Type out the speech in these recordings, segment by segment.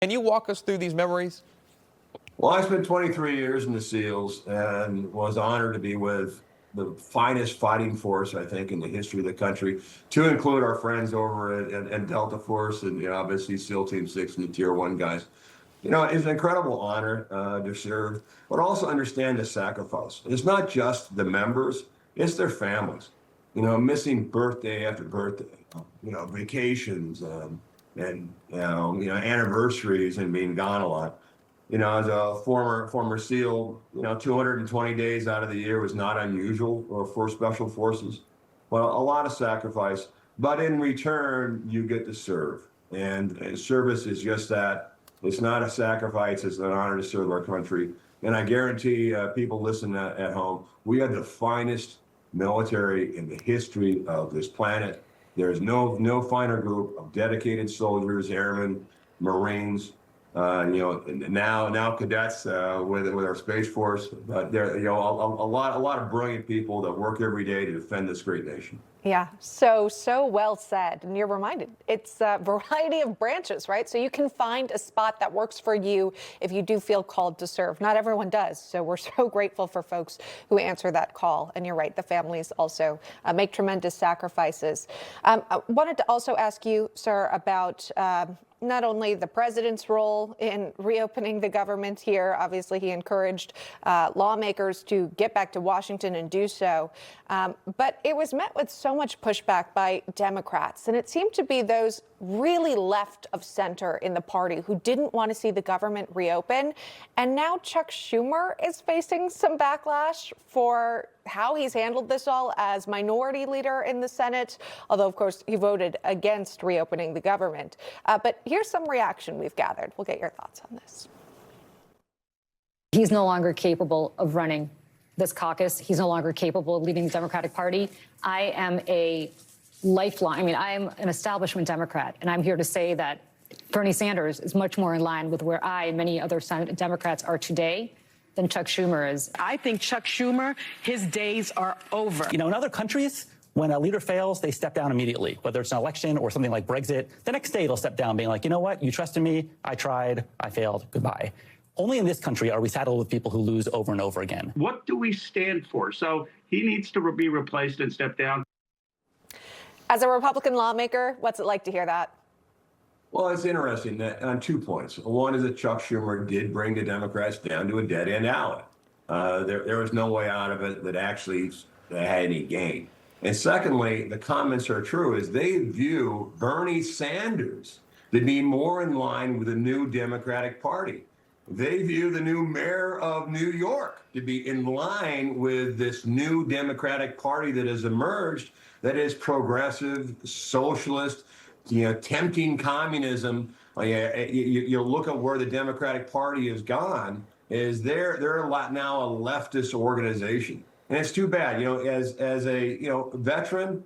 Can you walk us through these memories? Well, I spent 23 years in the SEALs and was honored to be with the finest fighting force, I think, in the history of the country, to include our friends over at Delta Force and obviously SEAL Team 6 and the Tier 1 guys. It's an incredible honor to serve, but also understand the sacrifice. It's not just the members, it's their families. Missing birthday after birthday, vacations, and anniversaries and being gone a lot. As a former SEAL, 220 days out of the year was not unusual for special forces. Well, a lot of sacrifice, but in return, you get to serve. And service is just that. It's not a sacrifice, it's an honor to serve our country. And I guarantee people listening at home, we have the finest military in the history of this planet. There's no finer group of dedicated soldiers, airmen, Marines, now cadets with our Space Force. But there, a lot of brilliant people that work every day to defend this great nation. Yeah, so well said. And you're reminded, it's a variety of branches, right? So you can find a spot that works for you if you do feel called to serve. Not everyone does. So we're so grateful for folks who answer that call. And you're right, the families also make tremendous sacrifices. I wanted to also ask you, sir, about not only the president's role in reopening the government here. Obviously, he encouraged lawmakers to get back to Washington and do so. But it was met with so much pushback by Democrats. And it seemed to be those really left of center in the party who didn't want to see the government reopen. And now Chuck Schumer is facing some backlash for how he's handled this all as minority leader in the Senate, although, of course, he voted against reopening the government. But here's some reaction we've gathered. We'll get your thoughts on this. He's no longer capable of running this caucus. He's no longer capable of leading the Democratic Party. I am a I am an establishment Democrat, and I'm here to say that Bernie Sanders is much more in line with where I and many other Senate Democrats are today than Chuck Schumer is. I think Chuck Schumer, his days are over. In other countries, when a leader fails, they step down immediately, whether it's an election or something like Brexit. The next day, they'll step down being like, you know what? You trusted me. I tried. I failed. Goodbye. Only in this country are we saddled with people who lose over and over again. What do we stand for? So he needs to be replaced and step down. As a Republican lawmaker, what's it like to hear that? Well, it's interesting that on 2 points. One is that Chuck Schumer did bring the Democrats down to a dead-end alley. There was no way out of it that actually had any gain. And secondly, the comments are true, is they view Bernie Sanders to be more in line with the new Democratic Party. They view the new mayor of New York to be in line with this new Democratic Party that has emerged, that is progressive, socialist, tempting communism. You look at where the Democratic Party has gone, is they're now a leftist organization. And it's too bad, as a veteran,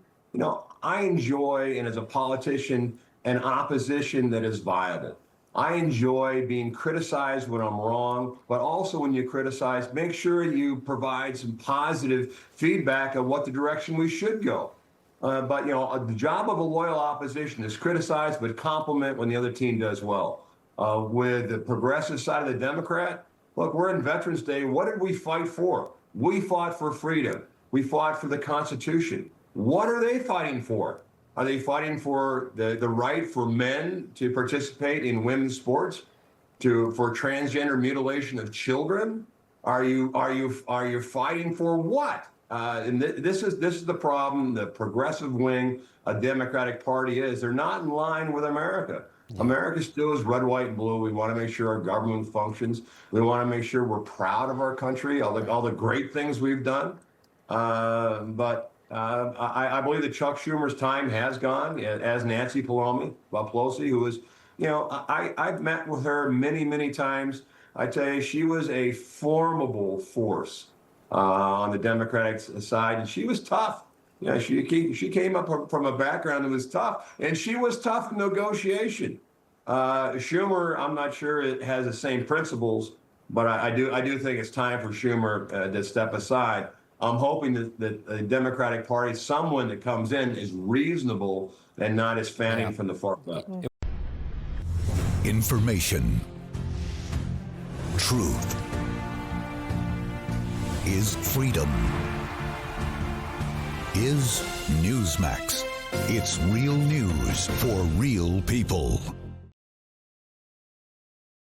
I enjoy, and as a politician, an opposition that is viable. I enjoy being criticized when I'm wrong, but also when you criticize, make sure you provide some positive feedback of what the direction we should go. But the job of a loyal opposition is criticize, but compliment when the other team does well. With the progressive side of the Democrat, look, we're in Veterans Day. What did we fight for? We fought for freedom. We fought for the Constitution. What are they fighting for? Are they fighting for the right for men to participate in women's sports, for transgender mutilation of children? Are you fighting for what? And this is the problem. The progressive wing of Democratic Party they're not in line with America. America still is red, white, and blue. We want to make sure our government functions. We want to make sure we're proud of our country, all the great things we've done. But I believe that Chuck Schumer's time has gone, as Nancy Pelosi, who is, I've met with her many, many times. I tell you, she was a formidable force on the Democratic side, and she was tough. She came up from a background that was tough, and she was tough in negotiation. Schumer, I'm not sure it has the same principles, but I do think it's time for Schumer to step aside. I'm hoping that the Democratic Party, someone that comes in, is reasonable and not as fanning from the far left. Information. Truth is freedom. Is Newsmax. It's real news for real people.